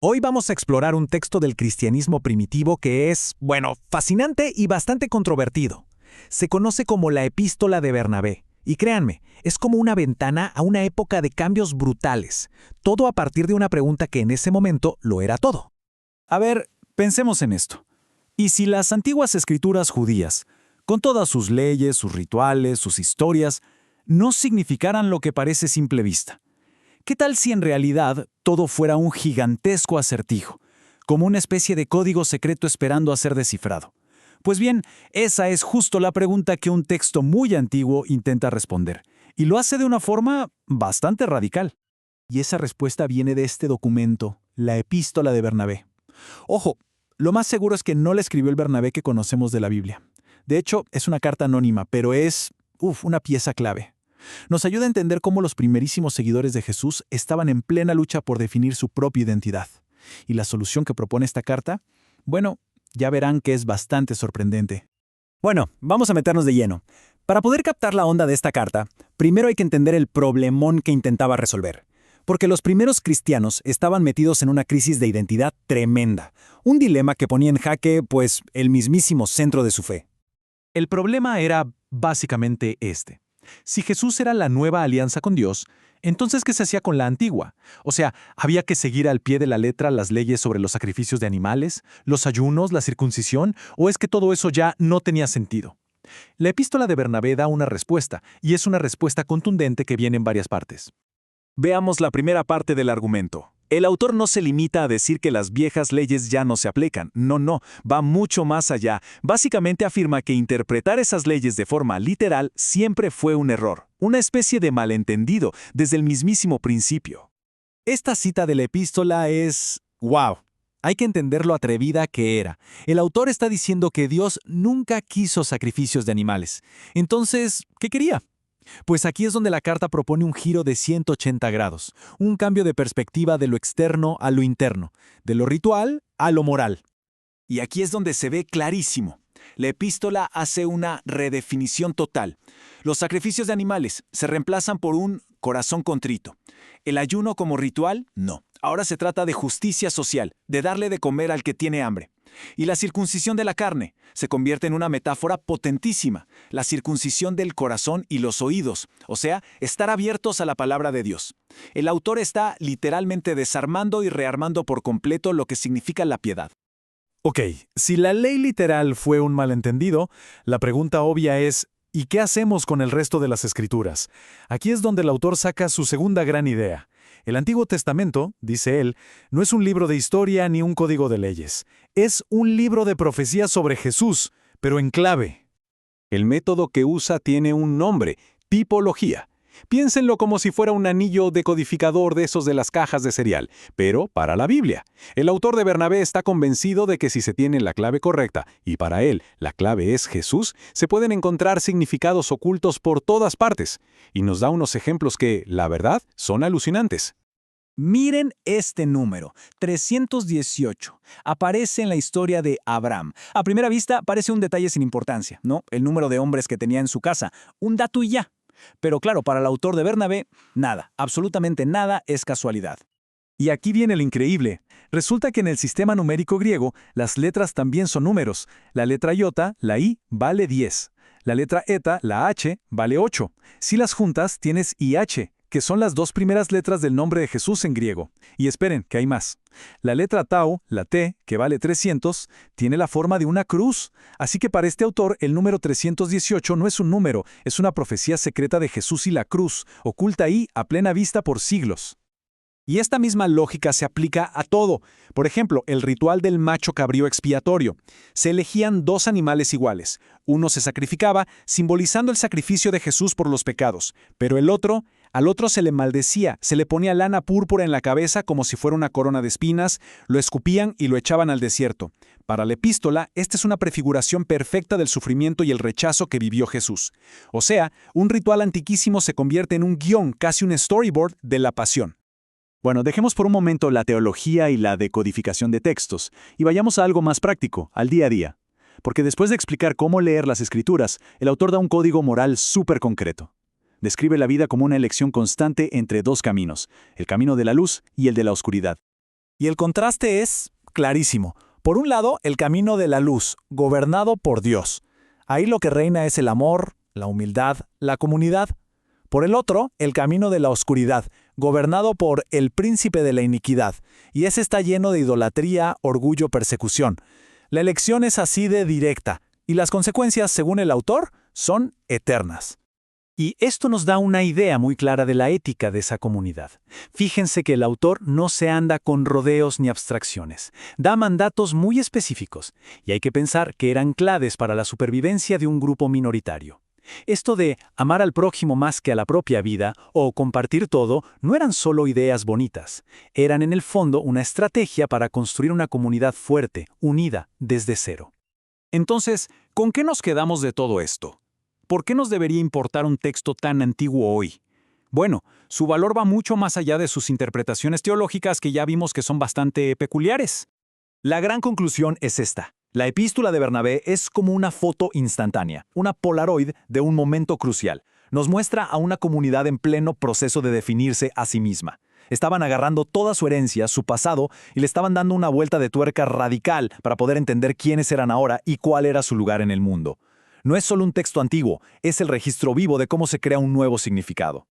Hoy vamos a explorar un texto del cristianismo primitivo que es, bueno, fascinante y bastante controvertido. Se conoce como la Epístola de Bernabé. Y créanme, es como una ventana a una época de cambios brutales. Todo a partir de una pregunta que en ese momento lo era todo. A ver, pensemos en esto. ¿Y si las antiguas escrituras judías, con todas sus leyes, sus rituales, sus historias, no significaran lo que parece a simple vista? ¿Qué tal si en realidad todo fuera un gigantesco acertijo, como una especie de código secreto esperando a ser descifrado? Pues bien, esa es justo la pregunta que un texto muy antiguo intenta responder, y lo hace de una forma bastante radical. Y esa respuesta viene de este documento, la Epístola de Bernabé. Ojo, lo más seguro es que no la escribió el Bernabé que conocemos de la Biblia. De hecho, es una carta anónima, pero es, una pieza clave. Nos ayuda a entender cómo los primerísimos seguidores de Jesús estaban en plena lucha por definir su propia identidad. Y la solución que propone esta carta, bueno, ya verán que es bastante sorprendente. Bueno, vamos a meternos de lleno. Para poder captar la onda de esta carta, primero hay que entender el problemón que intentaba resolver. Porque los primeros cristianos estaban metidos en una crisis de identidad tremenda, un dilema que ponía en jaque, pues, el mismísimo centro de su fe. El problema era básicamente este. Si Jesús era la nueva alianza con Dios, entonces ¿qué se hacía con la antigua? O sea, ¿había que seguir al pie de la letra las leyes sobre los sacrificios de animales, los ayunos, la circuncisión, o es que todo eso ya no tenía sentido? La epístola de Bernabé da una respuesta, y es una respuesta contundente que viene en varias partes. Veamos la primera parte del argumento. El autor no se limita a decir que las viejas leyes ya no se aplican. No, va mucho más allá. Básicamente afirma que interpretar esas leyes de forma literal siempre fue un error, una especie de malentendido desde el mismísimo principio. Esta cita de la epístola es... ¡wow! Hay que entender lo atrevida que era. El autor está diciendo que Dios nunca quiso sacrificios de animales. Entonces, ¿qué quería? Pues aquí es donde la carta propone un giro de 180 grados, un cambio de perspectiva de lo externo a lo interno, de lo ritual a lo moral. Y aquí es donde se ve clarísimo. La epístola hace una redefinición total. Los sacrificios de animales se reemplazan por un corazón contrito. El ayuno como ritual, no. Ahora se trata de justicia social, de darle de comer al que tiene hambre. Y la circuncisión de la carne se convierte en una metáfora potentísima, la circuncisión del corazón y los oídos, o sea, estar abiertos a la palabra de Dios. El autor está literalmente desarmando y rearmando por completo lo que significa la piedad. Ok, si la ley literal fue un malentendido, la pregunta obvia es, ¿y qué hacemos con el resto de las escrituras? Aquí es donde el autor saca su segunda gran idea. El Antiguo Testamento, dice él, no es un libro de historia ni un código de leyes. Es un libro de profecías sobre Jesús, pero en clave. El método que usa tiene un nombre, tipología. Piénsenlo como si fuera un anillo decodificador de esos de las cajas de cereal, pero para la Biblia. El autor de Bernabé está convencido de que si se tiene la clave correcta, y para él la clave es Jesús, se pueden encontrar significados ocultos por todas partes. Y nos da unos ejemplos que, la verdad, son alucinantes. Miren este número, 318. Aparece en la historia de Abraham. A primera vista parece un detalle sin importancia, ¿no? El número de hombres que tenía en su casa. Un dato y ya. Pero claro, para el autor de Bernabé, nada, absolutamente nada es casualidad. Y aquí viene lo increíble. Resulta que en el sistema numérico griego, las letras también son números. La letra iota, la I, vale 10. La letra eta, la H, vale 8. Si las juntas, tienes IH, que son las dos primeras letras del nombre de Jesús en griego. Y esperen, que hay más. La letra tau, la T, que vale 300, tiene la forma de una cruz. Así que para este autor, el número 318 no es un número, es una profecía secreta de Jesús y la cruz, oculta ahí a plena vista por siglos. Y esta misma lógica se aplica a todo. Por ejemplo, el ritual del macho cabrío expiatorio. Se elegían dos animales iguales. Uno se sacrificaba, simbolizando el sacrificio de Jesús por los pecados, pero al otro se le maldecía, se le ponía lana púrpura en la cabeza como si fuera una corona de espinas, lo escupían y lo echaban al desierto. Para la epístola, esta es una prefiguración perfecta del sufrimiento y el rechazo que vivió Jesús. O sea, un ritual antiquísimo se convierte en un guión, casi un storyboard de la pasión. Bueno, dejemos por un momento la teología y la decodificación de textos y vayamos a algo más práctico, al día a día. Porque después de explicar cómo leer las escrituras, el autor da un código moral súper concreto. Describe la vida como una elección constante entre dos caminos, el camino de la luz y el de la oscuridad. Y el contraste es clarísimo. Por un lado, el camino de la luz, gobernado por Dios. Ahí lo que reina es el amor, la humildad, la comunidad. Por el otro, el camino de la oscuridad, gobernado por el príncipe de la iniquidad. Y ese está lleno de idolatría, orgullo, persecución. La elección es así de directa, y las consecuencias, según el autor, son eternas. Y esto nos da una idea muy clara de la ética de esa comunidad. Fíjense que el autor no se anda con rodeos ni abstracciones. Da mandatos muy específicos, y hay que pensar que eran claves para la supervivencia de un grupo minoritario. Esto de amar al prójimo más que a la propia vida o compartir todo no eran solo ideas bonitas. Eran en el fondo una estrategia para construir una comunidad fuerte, unida, desde cero. Entonces, ¿con qué nos quedamos de todo esto? ¿Por qué nos debería importar un texto tan antiguo hoy? Bueno, su valor va mucho más allá de sus interpretaciones teológicas que ya vimos que son bastante peculiares. La gran conclusión es esta. La epístola de Bernabé es como una foto instantánea, una Polaroid de un momento crucial. Nos muestra a una comunidad en pleno proceso de definirse a sí misma. Estaban agarrando toda su herencia, su pasado, y le estaban dando una vuelta de tuerca radical para poder entender quiénes eran ahora y cuál era su lugar en el mundo. No es solo un texto antiguo, es el registro vivo de cómo se crea un nuevo significado.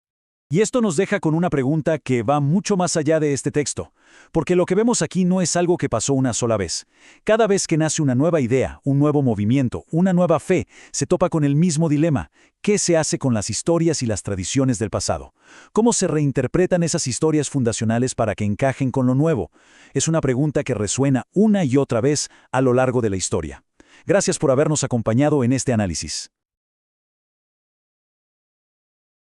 Y esto nos deja con una pregunta que va mucho más allá de este texto, porque lo que vemos aquí no es algo que pasó una sola vez. Cada vez que nace una nueva idea, un nuevo movimiento, una nueva fe, se topa con el mismo dilema. ¿Qué se hace con las historias y las tradiciones del pasado? ¿Cómo se reinterpretan esas historias fundacionales para que encajen con lo nuevo? Es una pregunta que resuena una y otra vez a lo largo de la historia. Gracias por habernos acompañado en este análisis.